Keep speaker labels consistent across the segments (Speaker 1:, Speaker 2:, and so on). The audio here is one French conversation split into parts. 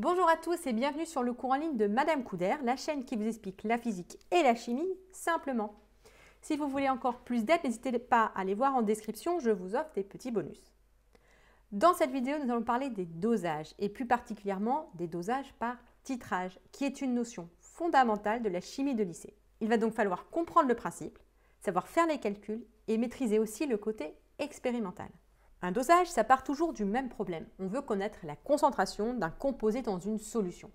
Speaker 1: Bonjour à tous et bienvenue sur le cours en ligne de Madame Couder, la chaîne qui vous explique la physique et la chimie simplement. Si vous voulez encore plus d'aide, n'hésitez pas à aller voir en description, je vous offre des petits bonus. Dans cette vidéo, nous allons parler des dosages et plus particulièrement des dosages par titrage, qui est une notion fondamentale de la chimie de lycée. Il va donc falloir comprendre le principe, savoir faire les calculs et maîtriser aussi le côté expérimental. Un dosage, ça part toujours du même problème. On veut connaître la concentration d'un composé dans une solution.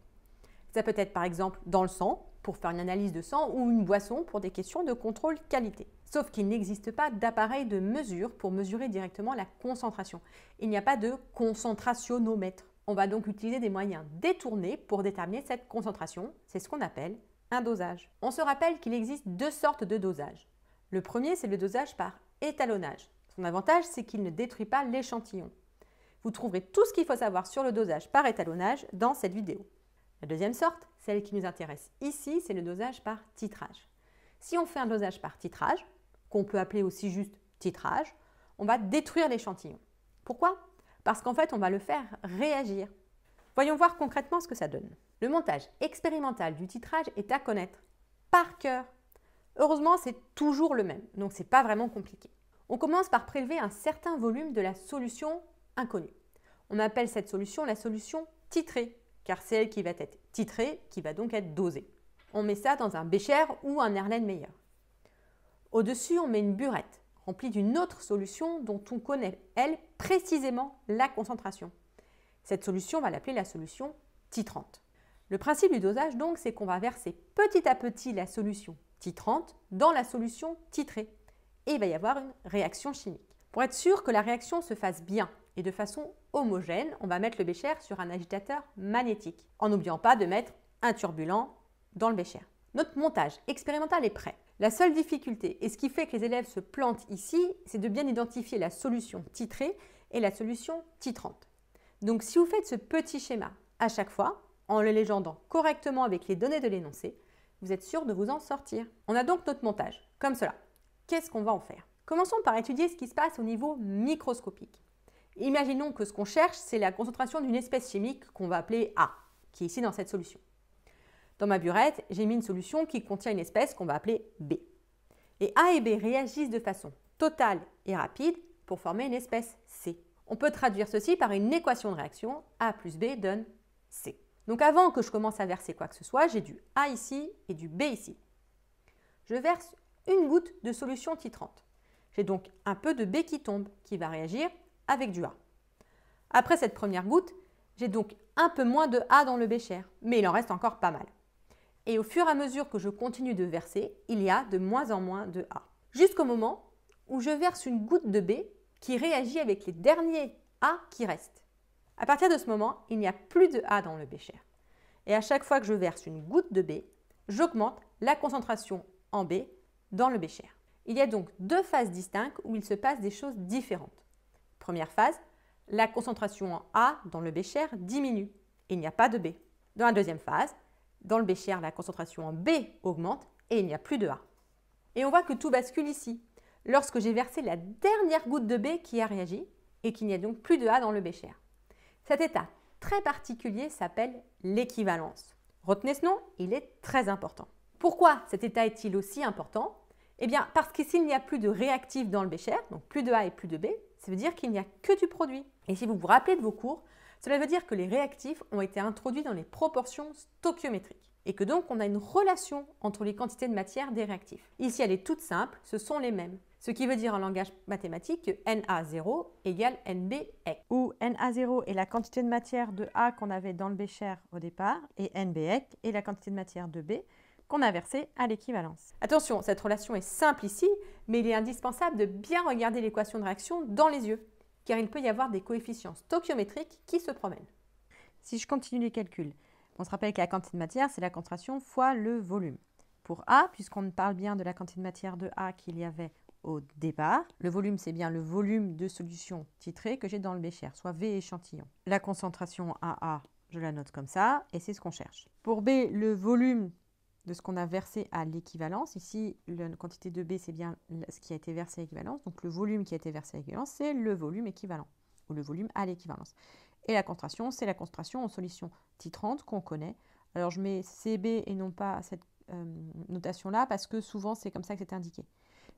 Speaker 1: Ça peut être par exemple dans le sang, pour faire une analyse de sang, ou une boisson pour des questions de contrôle qualité. Sauf qu'il n'existe pas d'appareil de mesure pour mesurer directement la concentration. Il n'y a pas de concentrationnomètre. On va donc utiliser des moyens détournés pour déterminer cette concentration. C'est ce qu'on appelle un dosage. On se rappelle qu'il existe deux sortes de dosage. Le premier, c'est le dosage par étalonnage. Son avantage, c'est qu'il ne détruit pas l'échantillon. Vous trouverez tout ce qu'il faut savoir sur le dosage par étalonnage dans cette vidéo. La deuxième sorte, celle qui nous intéresse ici, c'est le dosage par titrage. Si on fait un dosage par titrage, qu'on peut appeler aussi juste titrage, on va détruire l'échantillon. Pourquoi? Parce qu'en fait, on va le faire réagir. Voyons voir concrètement ce que ça donne. Le montage expérimental du titrage est à connaître par cœur. Heureusement, c'est toujours le même, donc ce n'est pas vraiment compliqué. On commence par prélever un certain volume de la solution inconnue. On appelle cette solution la solution titrée, car c'est elle qui va être titrée, qui va donc être dosée. On met ça dans un bécher ou un Erlenmeyer. Au-dessus, on met une burette remplie d'une autre solution dont on connaît, elle, précisément la concentration. Cette solution, on va l'appeler la solution titrante. Le principe du dosage, donc, c'est qu'on va verser petit à petit la solution titrante dans la solution titrée. Et il va y avoir une réaction chimique. Pour être sûr que la réaction se fasse bien et de façon homogène, on va mettre le bécher sur un agitateur magnétique, en n'oubliant pas de mettre un turbulent dans le bécher. Notre montage expérimental est prêt. La seule difficulté, et ce qui fait que les élèves se plantent ici, c'est de bien identifier la solution titrée et la solution titrante. Donc si vous faites ce petit schéma à chaque fois, en le légendant correctement avec les données de l'énoncé, vous êtes sûr de vous en sortir. On a donc notre montage, comme cela. Qu'est-ce qu'on va en faire? Commençons par étudier ce qui se passe au niveau microscopique. Imaginons que ce qu'on cherche, c'est la concentration d'une espèce chimique qu'on va appeler A, qui est ici dans cette solution. Dans ma burette, j'ai mis une solution qui contient une espèce qu'on va appeler B. Et A et B réagissent de façon totale et rapide pour former une espèce C. On peut traduire ceci par une équation de réaction, A plus B donne C. Donc avant que je commence à verser quoi que ce soit, j'ai du A ici et du B ici. Je verse une goutte de solution titrante. J'ai donc un peu de B qui tombe, qui va réagir avec du A. Après cette première goutte, j'ai donc un peu moins de A dans le bécher, mais il en reste encore pas mal. Et au fur et à mesure que je continue de verser, il y a de moins en moins de A. Jusqu'au moment où je verse une goutte de B qui réagit avec les derniers A qui restent. À partir de ce moment, il n'y a plus de A dans le bécher. Et à chaque fois que je verse une goutte de B, j'augmente la concentration en B dans le bécher. Il y a donc deux phases distinctes où il se passe des choses différentes. Première phase, la concentration en A dans le bécher diminue et il n'y a pas de B. Dans la deuxième phase, dans le bécher, la concentration en B augmente et il n'y a plus de A. Et on voit que tout bascule ici, lorsque j'ai versé la dernière goutte de B qui a réagi et qu'il n'y a donc plus de A dans le bécher. Cet état très particulier s'appelle l'équivalence. Retenez ce nom, il est très important. Pourquoi cet état est-il aussi important? Eh bien, parce que s'il n'y a plus de réactif dans le bécher, donc plus de A et plus de B, ça veut dire qu'il n'y a que du produit. Et si vous vous rappelez de vos cours, cela veut dire que les réactifs ont été introduits dans les proportions stoichiométriques et que donc on a une relation entre les quantités de matière des réactifs. Ici, elle est toute simple, ce sont les mêmes. Ce qui veut dire en langage mathématique que Na0 égale NBE, où Na0 est la quantité de matière de A qu'on avait dans le bécher au départ et NBE est la quantité de matière de B qu'on a versé à l'équivalence. Attention, cette relation est simple ici, mais il est indispensable de bien regarder l'équation de réaction dans les yeux, car il peut y avoir des coefficients stoichiométriques qui se promènent. Si je continue les calculs, on se rappelle que la quantité de matière, c'est la concentration fois le volume. Pour A, puisqu'on parle bien de la quantité de matière de A qu'il y avait au départ, le volume, c'est bien le volume de solution titrée que j'ai dans le bécher, soit V échantillon. La concentration AA, je la note comme ça, et c'est ce qu'on cherche. Pour B, le volume de ce qu'on a versé à l'équivalence. Ici, la quantité de B, c'est bien ce qui a été versé à l'équivalence. Donc, le volume qui a été versé à l'équivalence, c'est le volume équivalent, ou le volume à l'équivalence. Et la concentration, c'est la concentration en solution titrante qu'on connaît. Alors je mets CB et non pas cette notation-là parce que souvent c'est comme ça que c'est indiqué.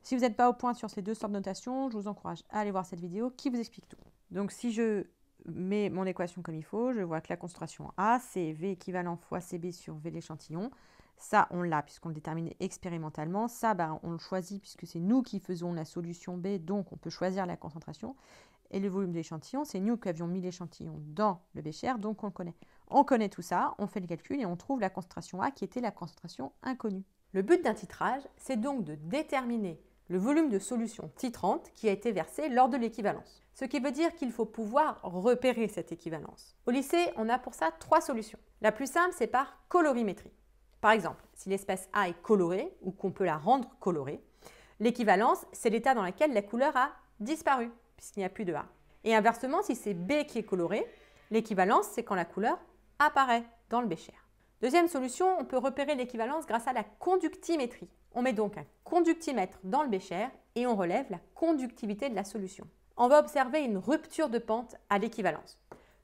Speaker 1: Si vous n'êtes pas au point sur ces deux sortes de notations, je vous encourage à aller voir cette vidéo qui vous explique tout. Donc si je mets mon équation comme il faut, je vois que la concentration A, c'est V équivalent fois CB sur V l'échantillon. Ça, on l'a puisqu'on le détermine expérimentalement. Ça, on le choisit puisque c'est nous qui faisons la solution B, donc on peut choisir la concentration. Et le volume de l'échantillon, c'est nous qui avions mis l'échantillon dans le bécher, donc on le connaît. On connaît tout ça, on fait le calcul et on trouve la concentration A qui était la concentration inconnue. Le but d'un titrage, c'est donc de déterminer le volume de solution titrante qui a été versé lors de l'équivalence. Ce qui veut dire qu'il faut pouvoir repérer cette équivalence. Au lycée, on a pour ça 3 solutions. La plus simple, c'est par colorimétrie. Par exemple, si l'espèce A est colorée ou qu'on peut la rendre colorée, l'équivalence, c'est l'état dans lequel la couleur a disparu, puisqu'il n'y a plus de A. Et inversement, si c'est B qui est coloré, l'équivalence, c'est quand la couleur apparaît dans le bécher. Deuxième solution, on peut repérer l'équivalence grâce à la conductimétrie. On met donc un conductimètre dans le bécher et on relève la conductivité de la solution. On va observer une rupture de pente à l'équivalence.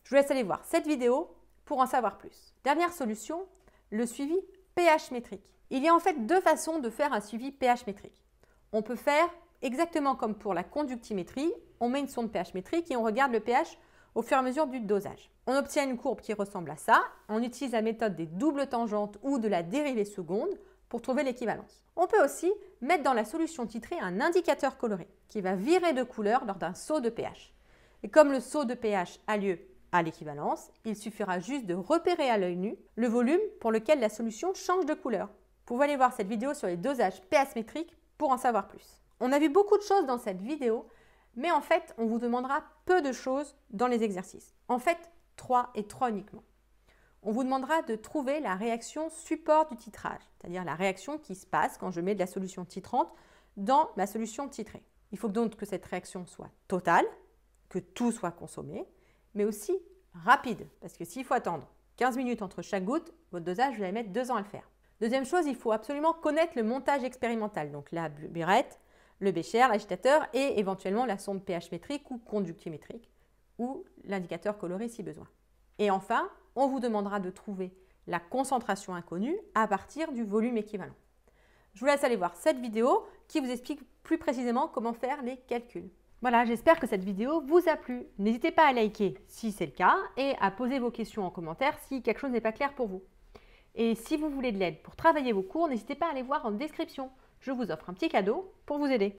Speaker 1: Je vous laisse aller voir cette vidéo pour en savoir plus. Dernière solution, le suivi pH métrique. Il y a en fait 2 façons de faire un suivi pH métrique. On peut faire exactement comme pour la conductimétrie, on met une sonde pH métrique et on regarde le pH au fur et à mesure du dosage. On obtient une courbe qui ressemble à ça. On utilise la méthode des doubles tangentes ou de la dérivée seconde pour trouver l'équivalence. On peut aussi mettre dans la solution titrée un indicateur coloré qui va virer de couleur lors d'un saut de pH. Et comme le saut de pH a lieu à l'équivalence, il suffira juste de repérer à l'œil nu le volume pour lequel la solution change de couleur. Vous pouvez aller voir cette vidéo sur les dosages pH métriques pour en savoir plus. On a vu beaucoup de choses dans cette vidéo, mais en fait, on vous demandera peu de choses dans les exercices. En fait, 3 et 3 uniquement. On vous demandera de trouver la réaction support du titrage, c'est-à-dire la réaction qui se passe quand je mets de la solution titrante dans ma solution titrée. Il faut donc que cette réaction soit totale, que tout soit consommé, mais aussi rapide, parce que s'il faut attendre 15 minutes entre chaque goutte, votre dosage, vous allez mettre 2 ans à le faire. Deuxième chose, il faut absolument connaître le montage expérimental, donc la burette, le bécher, l'agitateur et éventuellement la sonde pH métrique ou conductimétrique ou l'indicateur coloré si besoin. Et enfin, on vous demandera de trouver la concentration inconnue à partir du volume équivalent. Je vous laisse aller voir cette vidéo qui vous explique plus précisément comment faire les calculs. Voilà, j'espère que cette vidéo vous a plu. N'hésitez pas à liker si c'est le cas et à poser vos questions en commentaire si quelque chose n'est pas clair pour vous. Et si vous voulez de l'aide pour travailler vos cours, n'hésitez pas à aller voir en description. Je vous offre un petit cadeau pour vous aider.